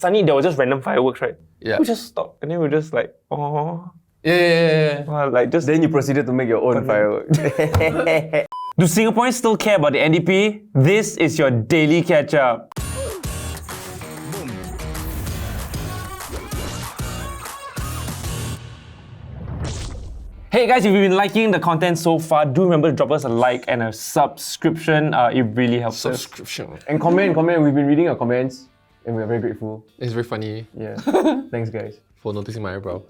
Suddenly there were just random fireworks, right? Yeah. We just stopped and then we were just like, oh. Yeah. Wow, like just. Then you proceeded to make your own fireworks. Do Singaporeans still care about the NDP? This is your daily catch-up. Hey guys, if you've been liking the content so far, do remember to drop us a like and a subscription. It really helps us. And comment. We've been reading your comments and we're very grateful. It's very funny Yeah. Thanks, guys. for noticing my eyebrow.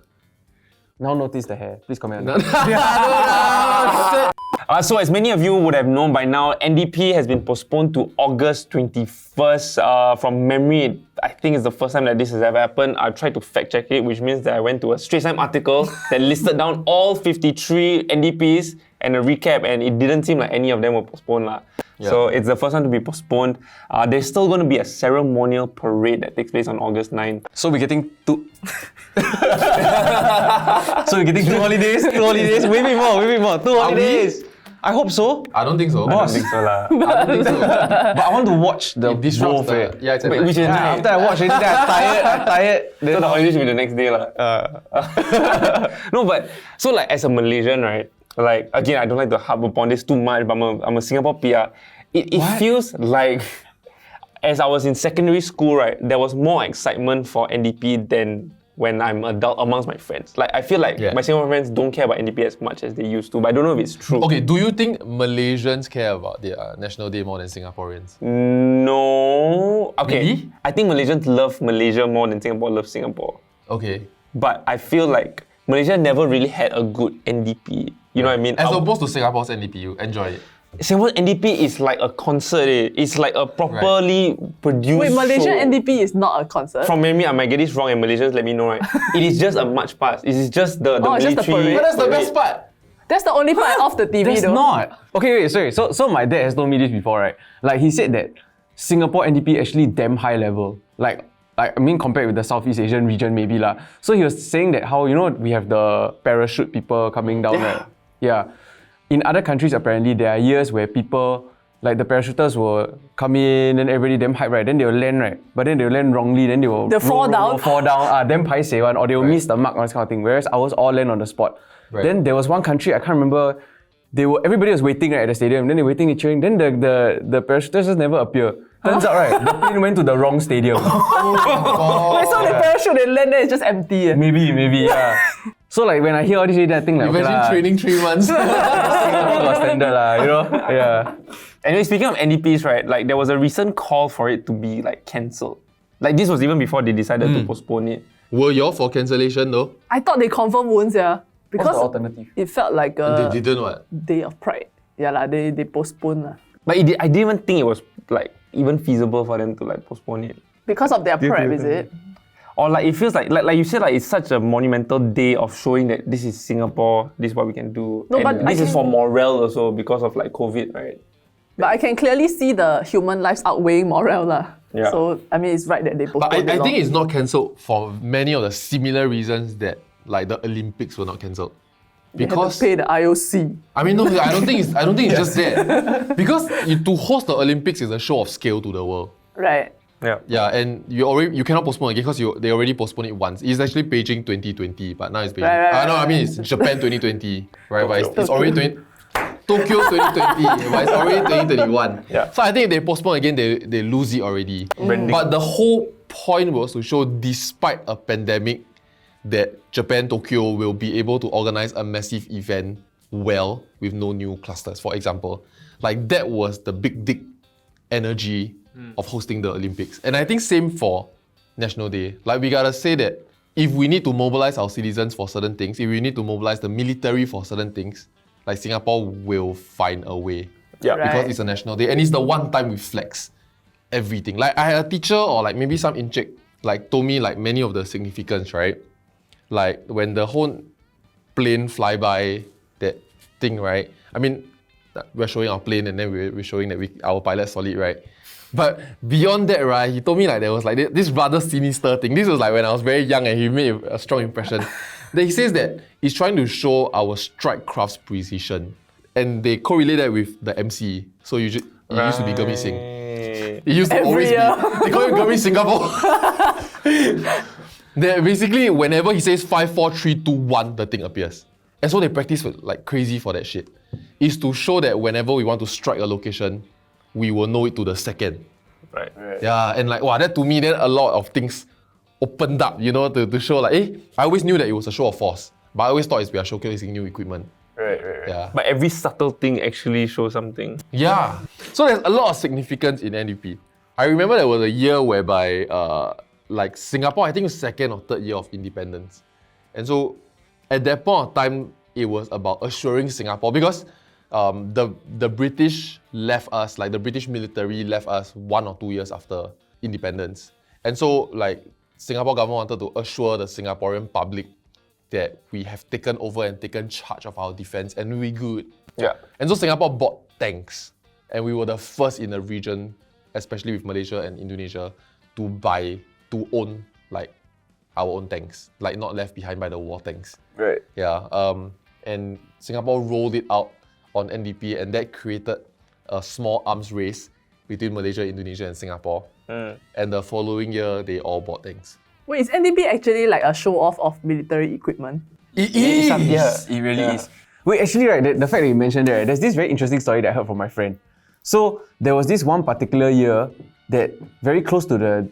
Now notice the hair. Please comment. So as many of you would have known by now, NDP has been postponed to August 21st. From memory, I think it's the first time that this has ever happened. I tried to fact check it, which means that I went to a Straits Times article that listed down all 53 NDPs and a recap, and it didn't seem like any of them were postponed. Yeah. So it's the first one to be postponed. There's still going to be a ceremonial parade that takes place on August 9th. So we're getting two... So we're getting two holidays? Maybe more. Two holidays. I hope so. I don't think so. I don't think so lah. I don't think so. But I want to watch the It disrupts both. the... Yeah, it's at Wait, which is night. After I watch it, I'm tired. So the holiday should be the next day lah. No, but so like as a Malaysian, right? Like again, I don't like to harp upon this too much, but I'm a Singapore PR. It feels like as I was in secondary school, right? There was more excitement for NDP than when I'm adult amongst my friends. Like I feel like my Singapore friends don't care about NDP as much as they used to, but I don't know if it's true. Okay, do you think Malaysians care about their National Day more than Singaporeans? No. Okay. Maybe? I think Malaysians love Malaysia more than Singapore loves Singapore. Okay. But I feel like Malaysia never really had a good NDP. You know what I mean? As opposed to Singapore's NDP, you enjoy it. Singapore's NDP is like a concert. It's like a properly produced Wait, Malaysian show. NDP is not a concert? From memory, I might get this wrong and Malaysians let me know, right? It is just a march past. It is just the it's military. just the parade. But that's the best part. That's the only part off the TV That's though. not. Okay, wait, sorry. So my dad has told me this before, right? Like he said that Singapore NDP actually damn high level. Like I mean compared with the Southeast Asian region maybe lah. So he was saying that how, you know, we have the parachute people coming down, right? Yeah. In other countries apparently there are years where people, like the parachuters will come in and everybody damn hype, right? Then they will land, right? But then they will land wrongly, then they will fall down. damn paiseh one, or they will miss the mark, or this kind of thing. Whereas ours all land on the spot. Right. Then there was one country, I can't remember, everybody was waiting right, at the stadium, then they were waiting and cheering, then the parachuters just never appear. Turns out, right, the plane went to the wrong stadium. Wait, so the parachute they land there is just empty. Maybe, yeah. So like when I hear all this, I think like, Imagine okay, training 3 months. Singapore standard lah, you know? Yeah. Anyway, speaking of NDPs, right? Like there was a recent call for it to be like cancelled. Like this was even before they decided to postpone it. Were y'all for cancellation though? I thought they confirmed won't, yeah. What's Because the alternative? it felt like a They didn't what? day of pride. Yeah, like they postponed. But I didn't even think it was like even feasible for them to like postpone it. Because of their pride, is it? Or like it feels like you said, like it's such a monumental day of showing that this is Singapore, this is what we can do. No, and but this is for morale also because of like COVID, right? But I can clearly see the human lives outweighing morale lah. Yeah. So I mean, it's right that they But postponed it. I think it's not cancelled for many of the similar reasons that like the Olympics were not cancelled. They had Because to pay the IOC. I mean no, I don't think it's just that. Because to host the Olympics is a show of scale to the world. Right. Yeah. Yeah, and you cannot postpone again because they already postponed it once. It's actually Beijing 2020, but now it's Beijing. Right. I mean it's Japan 2020, right? But it's already Tokyo 2020, but it's already 2021. Yeah. So I think if they postpone again, they lose it already. But the whole point was to show, despite a pandemic, that Japan, Tokyo will be able to organize a massive event well with no new clusters, for example. Like that was the big dick energy of hosting the Olympics. And I think same for National Day. Like we gotta say that if we need to mobilize our citizens for certain things, if we need to mobilize the military for certain things, like Singapore will find a way. Yeah. Right. Because it's a national day and it's the one time we flex everything. Like I had a teacher or like maybe some Encik like told me like many of the significance, right? Like when the whole plane fly by that thing, right? I mean, we're showing our plane and then we're showing that our pilot's solid, right? But beyond that, right, he told me like there was like this rather sinister thing. This was like when I was very young and he made a strong impression. That he says that he's trying to show our strike craft's precision. And they correlate that with the MC. So it used to be Gurmeet Singh. It used to Every always year. be. They call him Gurmeet Singapore. Basically, whenever he says 5, 4, 3, 2, 1, the thing appears. And so they practice like crazy for that shit. Is to show that whenever we want to strike a location, we will know it to the second. Right. Yeah, and like, wow, that to me, then a lot of things opened up, you know, to show like, I always knew that it was a show of force, but I always thought we are showcasing new equipment. Right. Yeah. But every subtle thing actually shows something. Yeah. So there's a lot of significance in NDP. I remember there was a year whereby, like Singapore, I think it was second or third year of independence. And so at that point of time, it was about assuring Singapore because the British left us, like the British military left us 1 or 2 years after independence. And so like Singapore government wanted to assure the Singaporean public that we have taken over and taken charge of our defense and we're good. Yeah. And so Singapore bought tanks. And we were the first in the region, especially with Malaysia and Indonesia, to own like our own tanks, like not left behind by the war tanks. Right. Yeah. And Singapore rolled it out on NDP, and that created a small arms race between Malaysia, Indonesia, and Singapore. And the following year, they all bought tanks. Wait, is NDP actually like a show-off of military equipment? It is! It really is. Wait, actually, right, the fact that you mentioned that, right, there's this very interesting story that I heard from my friend. So there was this one particular year that very close to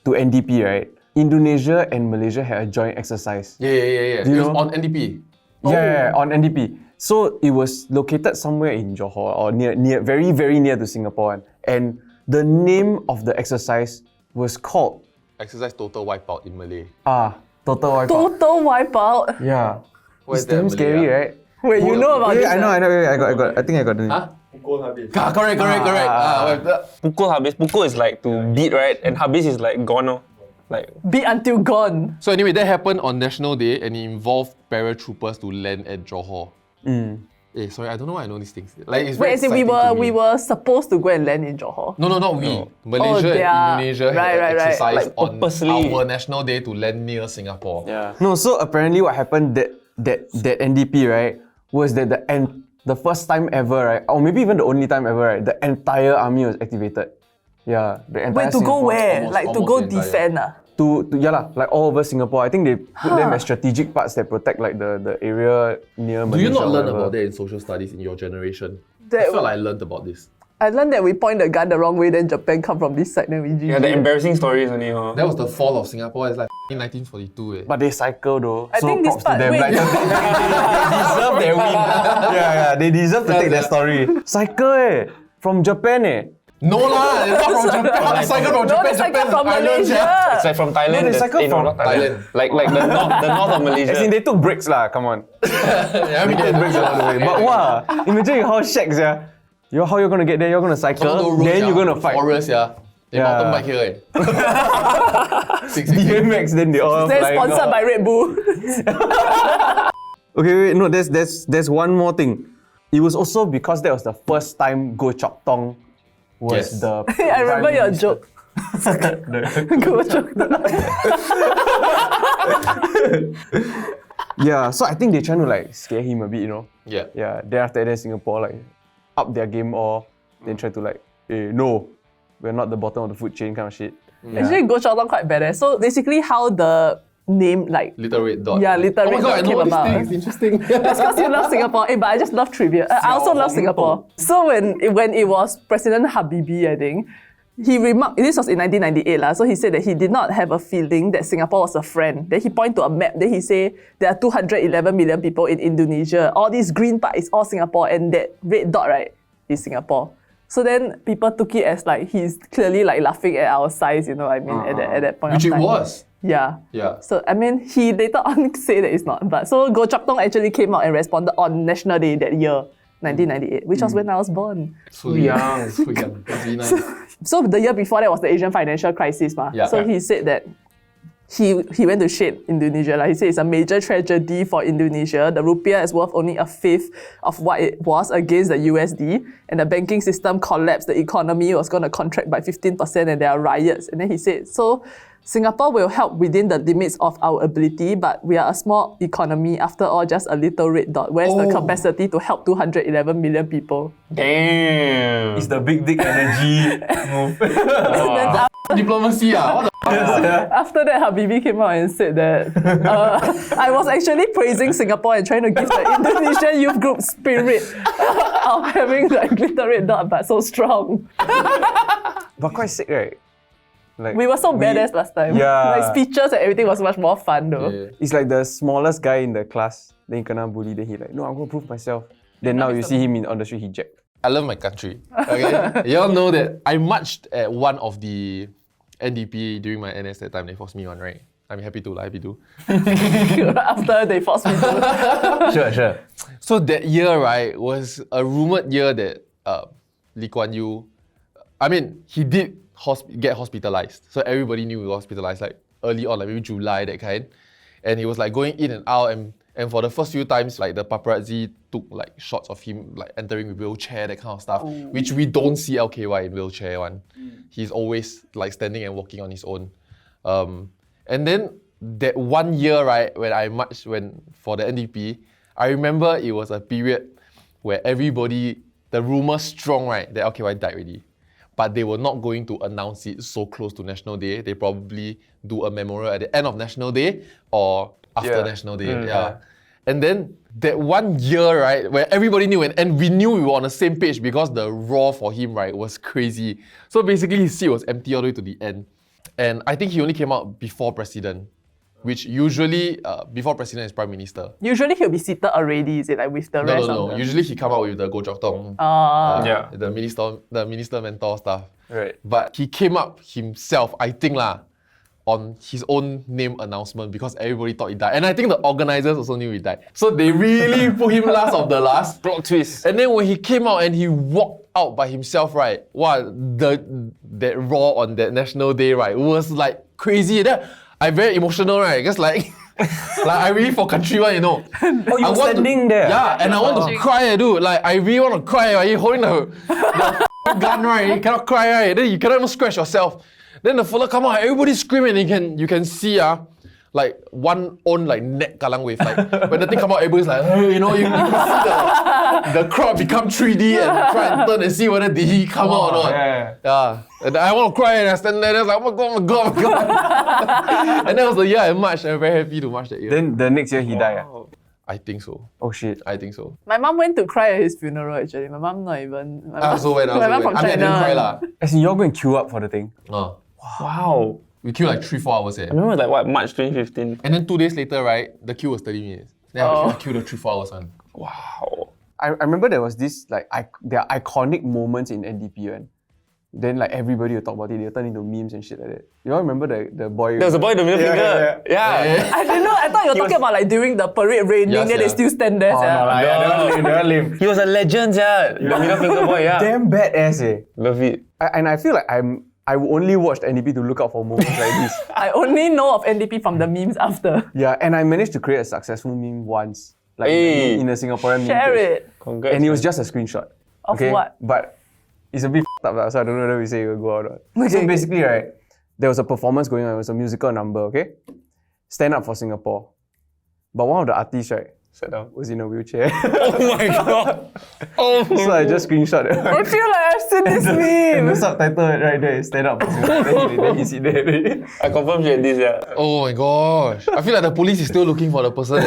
NDP, right? Indonesia and Malaysia had a joint exercise. Yeah. It you was know? on NDP. Yeah, on NDP. So it was located somewhere in Johor or near, very, very near to Singapore. And the name of the exercise was called Exercise Total Wipeout in Malay. Total Wipeout. Total wipeout. Yeah. Where's It's damn that scary, Malay, right? Wait, you know about this? I know. I think I got the name. Huh? Correct. Pukul habis. Pukul is like to beat, right? And habis is like gone. Oh. Like Beat until gone. So anyway, that happened on National Day and it involved paratroopers to land at Johor. Sorry, I don't know why I know these things. Like, it's very Wait, as in we exciting to me. were supposed to go and land in Johor. No, not we. Malaysia and Indonesia had exercised Like, on purposely. our National Day to land near Singapore. Yeah. No, so apparently what happened that NDP, right, was that the first time ever, right, or maybe even the only time ever, right, the entire army was activated. Yeah, the entire Wait, to go Singapore. where? almost- Like to almost go the entire- defend? Like all over Singapore. I think they put them as strategic parts that protect like the area near Do Malaysia. you not or learn whatever. about that in social studies in your generation? That- I felt like I learned about this. I learned that we point the gun the wrong way, then Japan come from this side, then we GG. yeah, the embarrassing stories only. That was the fall of Singapore. It's like 1942. But they cycle though. I so think this props to part- them. wait. Like, they deserve their win. Yeah, they deserve to take that story. Cycle from Japan No lah, it's not from Japan. They cycle from No, Japan. they cycle Japan from island, Malaysia. sia. It's like from Thailand. No, they that's- cycle from not Thailand. Like the north of Malaysia. As in they took breaks lah, come on. Yeah, we They took breaks along the way. But wow, imagine how shacks, yeah. How you're gonna get there, you're gonna cycle, then you're gonna fight. Forest, yeah. They Yeah. mountain bike here, eh. 666. BMX, then they all Then flying sponsored out. by Red Bull. Okay, wait, no, there's one more thing. It was also because that was the first time Goh Chok Tong was Yes. the I remember Prime your Minister. joke. Go joke. Yeah, so I think they're trying to like scare him a bit, you know. Yeah. Yeah, then after that Singapore like up their game or then try to like, no, we're not the bottom of the food chain kind of shit. Yeah. Actually, Go Chok Tong quite badass. So basically, how the name like Little red dot. Yeah, little oh red my God, dot I know came all these about. things. It's interesting. That's because you love Singapore. But I just love trivia. I also love Singapore. So when it was President Habibie, I think, he remarked, this was in 1998, so he said that he did not have a feeling that Singapore was a friend. Then he pointed to a map. Then he said there are 211 million people in Indonesia. All this green part is all Singapore, and that red dot, right, is Singapore. So then people took it as like he's clearly like laughing at our size, you know what I mean, at that point Which of it time. was. Yeah. Yeah. So, I mean, he later on said that it's not. But so Goh Chok Tong actually came out and responded on National Day that year, 1998, which was when I was born. So young. So young. That's really nice. So the year before that was the Asian financial crisis. Yeah. So he said that he went to shade Indonesia. Like he said it's a major tragedy for Indonesia. The rupiah is worth only a fifth of what it was against the USD. And the banking system collapsed. The economy was going to contract by 15% and there are riots. And then he said, so Singapore will help within the limits of our ability, but we are a small economy. After all, just a little red dot. Where's the capacity to help 211 million people? Damn. It's the big dick energy move. Then Diplomacy what the after that, Habibie came out and said that I was actually praising Singapore and trying to give the Indonesian youth group spirit of having like glitter red dot, but so strong. But quite sick, right? Like, We were so badass last time. Yeah. Like speeches and everything was much more fun though. Yeah. It's like the smallest guy in the class. Then he kena bully. Then he like, no, I'm gonna prove myself. Then now you see him on the street, he jacked. I love my country. Okay, y'all know that I marched at one of the NDP during my NS that time. They forced me on, right? I'm happy to, happy to. After they forced me to. Sure. So that year, right, was a rumored year that Lee Kuan Yew, he did get hospitalized. So everybody knew he was hospitalized, like early on, like maybe July, that kind. And he was like going in and out, and for the first few times, like the paparazzi took like shots of him like entering with wheelchair, that kind of stuff, which we don't see LKY in wheelchair one. He's always like standing and walking on his own. And then that 1 year, right, when I marched for the NDP, I remember it was a period where everybody, the rumor strong, right, that LKY died already. But they were not going to announce it so close to National Day. They probably do a memorial at the end of National Day or after National Day. And then that 1 year, right, where everybody knew and we knew we were on the same page because the roar for him, right, was crazy. So basically his seat was empty all the way to the end. And I think he only came out before President, which usually, before President is Prime Minister. Usually he'll be seated already, is it like with the rest of No. them? Usually he come out with the Goh Chok Tong, the minister mentor stuff. Right. But he came up himself, I think on his own name announcement because everybody thought he died. And I think the organizers also knew he died. So they really put him last of the last. Plot twist. And then when he came out and he walked out by himself, right, wow, that roar on that National Day, right, was like crazy. Then I'm very emotional, right? Because like I really for country one, you know. Oh, you were standing there? Yeah, and I want to cry, dude. Like I really want to cry. Right? You're holding the gun, right? You cannot cry, right? Then you cannot even scratch yourself. Then the fella come out, everybody screaming, and you can see like one own like neck kalang wave. Like when the thing come out, everybody's like, you know, you can see the crowd become 3D and try and turn and see whether did he come out or not. Yeah. And I want to cry and I stand there and I was like, oh my god. And that was the year I marched. I'm very happy to march that year. Then the next year he died. I think so. Oh shit. I think so. My mom went to cry at his funeral actually. My mom not even. I also went. My mom from I mean, I China. didn't cry lah. As in, you're going to queue up for the thing. Wow. We queued like 3-4 hours. I remember like what, March 2015. And then 2 days later, right, the queue was 30 minutes. Then I queued the 3-4 hours one. Wow. I remember there was this, like, there are iconic moments in NDP, one. Then, like, everybody will talk about it. They'll turn into memes and shit like that. You all remember the boy? There was a boy with the middle finger. Yeah. I didn't know. I thought you were talking about like during the parade raining, Yes, then they yeah. still stand there. They're lame. He was a legend, yeah. The middle finger boy, yeah. Damn badass, eh. Love it. And I feel like I will only watch NDP to look out for moments like this. I only know of NDP from the memes after. Yeah, and I managed to create a successful meme once. Like Hey. in a Singaporean meme Share page. it. Congrats. And it was just a screenshot. Of what? But it's a bit f***ed up, so I don't know whether we say it will go out or not. So Okay. basically, right, there was a performance going on. It was a musical number, okay? Stand Up for Singapore. But one of the artists, right, Sit down. was in a wheelchair. Oh my god. Oh my So I just screenshot it. I feel like I've seen this And the meme. subtitle right there is Stand Up for Singapore. Then you see there. I confirm she had this, yeah. Oh my gosh. I feel like the police is still looking for the person.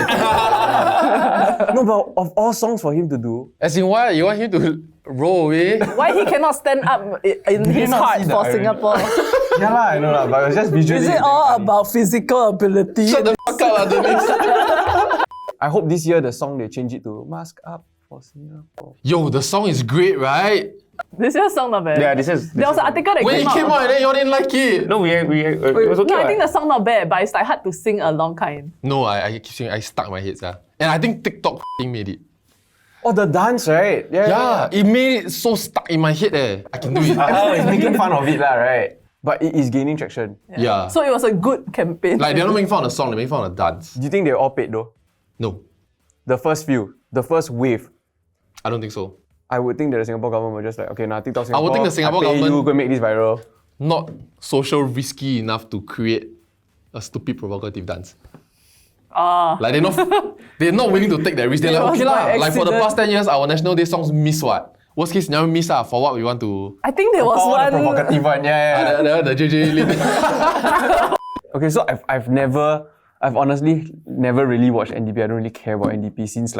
No, but of all songs for him to do, As in what? You want him to roll away? Why he cannot stand up in his not heart see the for irony? Singapore? yeah lah, I know lah, but it was just visually. Is it all about physical ability? Shut the fuck up, Dennis. I hope this year the song they change it to Mask Up for Singapore. Yo, the song is great, right? This year's song not bad. Yeah, this is. There was an article that When came it came out. out and then you all didn't like it. No, it was okay. No, I think what? the song not bad, but it's like hard to sing along kind. No, I keep saying I stuck my head, sir. And I think TikTok made it. Oh, the dance, right? Yeah, it made it so stuck in my head. I can do it. Oh, it's making fun of it lah, right? But it is gaining traction. Yeah. So it was a good campaign. Like they're not making fun of the song, they're making fun of the dance. Do you think they're all paid though? No, The first wave, I don't think so. I would think that the Singapore government was just like, okay, now TikTok Singapore, think the Singapore I pay government- you, go make this viral. not social risky enough to create a stupid provocative dance. Like they're not willing to take that risk. They're like, okay lah. Like for the past 10 years, our National Day songs miss what? Worst case, never miss for what we want to. I think there was one. The provocative one, The JJ Lin. Okay, so I've honestly never really watched NDP. I don't really care about NDP since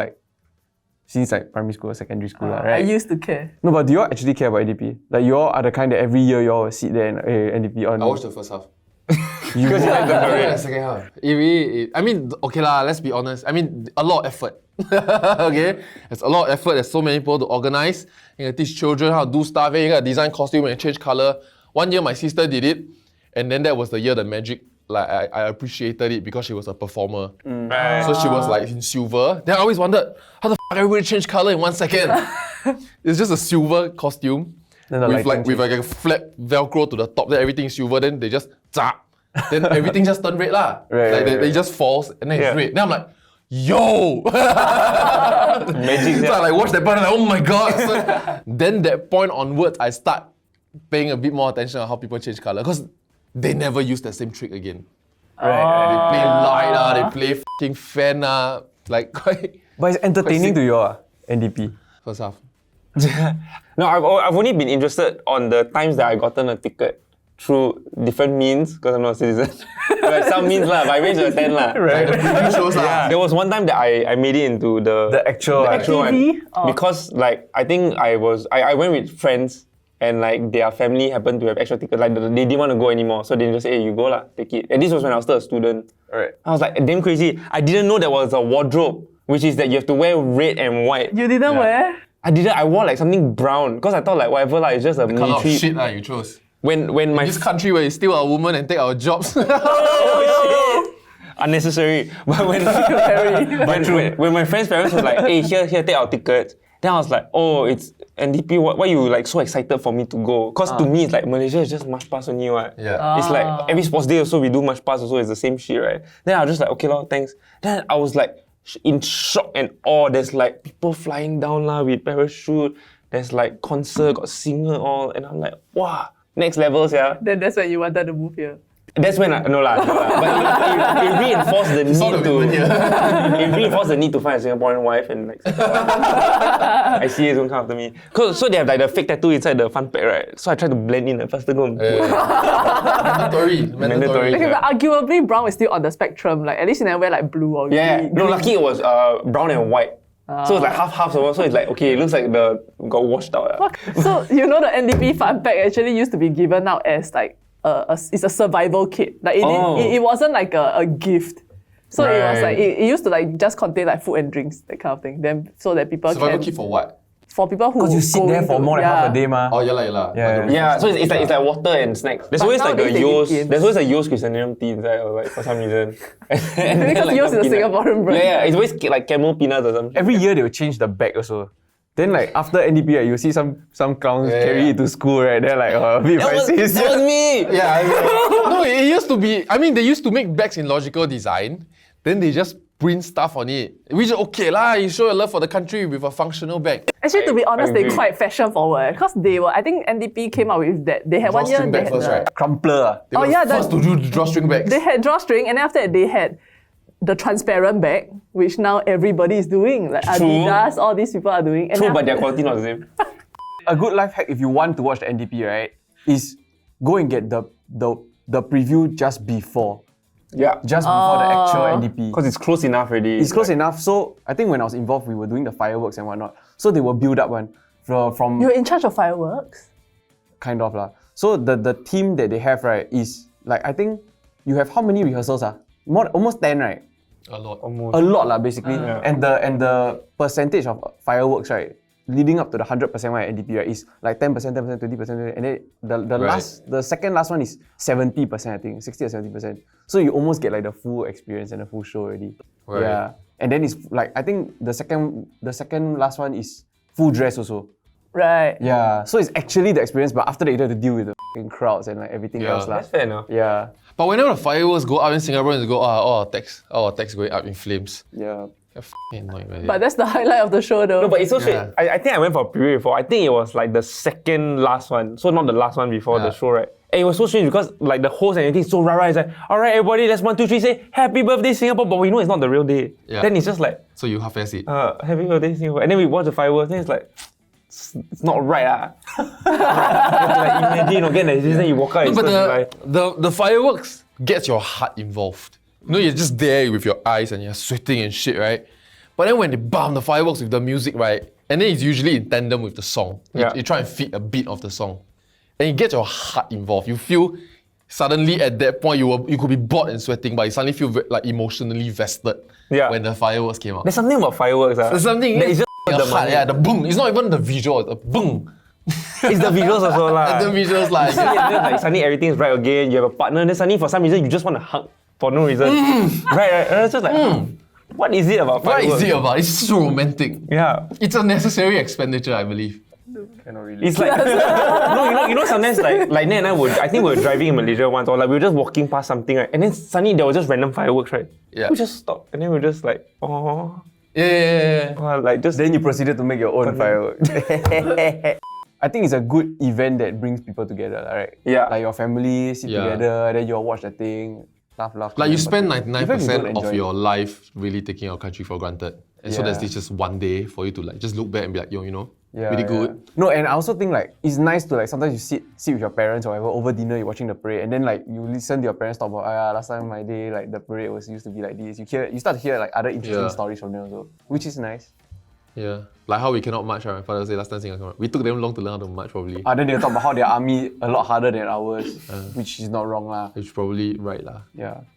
primary school or secondary school, right? I used to care. No, but do you all actually care about NDP? Like you all are the kind that every year you all will sit there and hey, NDP on. I watched the first half. Because you like the parade. Yeah, second half. I mean, okay lah, let's be honest. I mean, a lot of effort. Okay? There's a lot of effort. There's so many people to organize. You gotta teach children how to do stuff. You gotta design costume and change color. One year my sister did it. And then that was the year the magic, like I appreciated it because she was a performer. So she was like in silver. Then I always wondered, how the fuck everybody change color in 1 second? It's just a silver costume. With like a flat Velcro to the top, then everything is silver, then they just then everything just turned red lah. They just falls and then it's red. Then I'm like, yo! Magic. So I like watch that part and like, oh my god. So then that point onwards, I start paying a bit more attention on how people change color because they never use the same trick again. They play light, they play f***ing fan, like quite. But it's entertaining to you all, NDP. First half. No, I've only been interested on the times that I gotten a ticket through different means because I'm not a citizen. Like some means lah, but I went to attend lah. Like the preview shows lah. There was one time that I made it into the actual one because like I think I went with friends and like their family happened to have extra tickets. Like they didn't want to go anymore, so they just say, hey, you go lah, take it. And this was when I was still a student. Right. I was like damn crazy. I didn't know there was a wardrobe, which is that you have to wear red and white. You didn't wear? I didn't. I wore like something brown because I thought like whatever lah, it's just a Kind of military. shit you chose. When my This country where you steal our women and take our jobs. unnecessary. But when my friend's parents were like, hey, here, take our tickets. Then I was like, oh, it's NDP. Why you like so excited for me to go? Because to me, it's like Malaysia is just march pass only, right? Yeah. It's like every sports day also we do march pass also. It's the same shit, right? Then I was just like, okay, lor, thanks. Then I was like in shock and awe. There's like people flying down lah with parachute. There's like concert, got singer all, and I'm like, wow, next levels, yeah. Then that's when you wanted to move here. That's when no lah. But it reinforced the need to. It reinforced the need to find a Singaporean wife and like. I see it don't come after me. So they have like the fake tattoo inside the fun pack, right? So I try to blend in. First to go. Mandatory. Okay, but arguably brown is still on the spectrum. Like at least you never wear like blue or green. No, lucky it was brown and white. So it's like half. So it's like okay, it looks like got washed out. Fuck. So you know the NDP fun pack actually used to be given out as like it's a survival kit. Like it wasn't like a gift. So it was like it used to like just contain like food and drinks, that kind of thing. Then so that people survival can kit for what? For people who Because you sit there for more than half a day, ma. Oh, yeah. Yeah. So it's like water and snacks. There's always like a Yos. There's always a Yos chrysanthemum tea inside, or like for some reason. Because like, Yos is a Singaporean brand. Yeah, it's always like camel peanuts or something. Every year they will change the bag also. Then like after NDP, right, you see some clowns carry it to school, right? They're like, oh, a bit That fancy. was me. Yeah. No, it used to be. I mean, they used to make bags in logical design. Then they just print stuff on it, which is okay lah. You show your love for the country with a functional bag. Actually, to be honest, agree. they're quite fashion forward because they were. I think NDP came out with that. They had one year. Drawstring They bag had first, the, right? Crumpler. They were first to do drawstring bags. They had drawstring, and then after that they had the transparent bag, which now everybody is doing. Like Adidas, all these people are doing. And True, but their quality not the same. A good life hack if you want to watch the NDP, right, is go and get the preview just before. Yeah. Just before the actual NDP. Because it's close enough already. It's close enough. So I think when I was involved, we were doing the fireworks and whatnot. So they will build up one from You're in charge of fireworks? kind of lah. So the team that they have, right, is like, I think you have how many rehearsals? Almost 10, right? A lot. A lot lah, basically. And the percentage of fireworks, right, leading up to the 100% one at NDP, right, is like 10%, 20%, and then the second last one is 70%, I think, 60 or 70%. So you almost get like the full experience and the full show already. Right. Yeah. And then it's like, I think the second last one is full dress also. Right. Yeah. So it's actually the experience, but after that you have to deal with the f***ing crowds and like everything else lah. That's fair enough. Yeah. But whenever the fireworks go up in Singaporeans go, our text going up in flames. Yeah. They're f***ing annoying, man. But that's the highlight of the show though. No, but it's so sweet. Yeah. I think I went for a preview before. I think it was like the second last one. So not the last one before the show, right? And it was so strange because like the host and everything is so rah-rah. It's like, all right, everybody, let's 1, 2, 3 say happy birthday Singapore. But we know it's not the real day. Yeah. Then it's just like, So you half-ass it. happy birthday Singapore. And then we watch the fireworks. Then it's like, it's not right. You have to like imagine again. Then you walk out. No, and but like, the fireworks gets your heart involved. You know, you're just there with your eyes and you're sweating and shit, right? But then when they bump the fireworks with the music, right? And then it's usually in tandem with the song. Yeah. You try and fit a beat of the song. And it gets your heart involved. You feel suddenly at that point you could be bored and sweating, but you suddenly feel like emotionally vested when the fireworks came out. there's something about fireworks. There's something that is just your the heart, money. yeah, the boom. It's not even the visual, it's the boom. It's the visuals also lah. The visuals like like suddenly everything is right again. You have a partner, then suddenly for some reason you just want to hug for no reason. Right. And it's just like, what is it about what fireworks? is it about? It's so romantic. Yeah. It's a necessary expenditure, I believe. Cannot really. It's like no, you know sometimes like Ned and I think we were driving in Malaysia once, or like we were just walking past something, right? And then suddenly there was just random fireworks, right? Yeah. We just stopped and then we were just like, oh, Yeah. like just Then you proceeded to make your own fireworks. I think it's a good event that brings people together, right? Yeah. Like your family sit Yeah. together, then you all watch the thing, laugh. Like you spend Even if you don't 99% enjoy of it. your life really taking your country for granted. And so Yeah. there's this just one day for you to like just look back and be like, yo, you know, Yeah, really yeah. good. No, and I also think like it's nice to like sometimes you sit with your parents or whatever over dinner, you're watching the parade, and then like you listen to your parents talk about last time my day like the parade was used to be like this. You start to hear like other interesting Yeah. stories from them also, which is nice. Yeah. Like how we cannot march, right? My father said last time Singapore. We took them long to learn how to march probably. Then they talk about how their army a lot harder than ours, which is not wrong lah. Which is probably right lah. Yeah.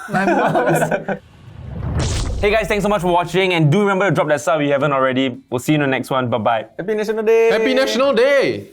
My mom. Hey guys, thanks so much for watching, and do remember to drop that sub if you haven't already. We'll see you in the next one. Bye bye. Happy National Day! Happy National Day!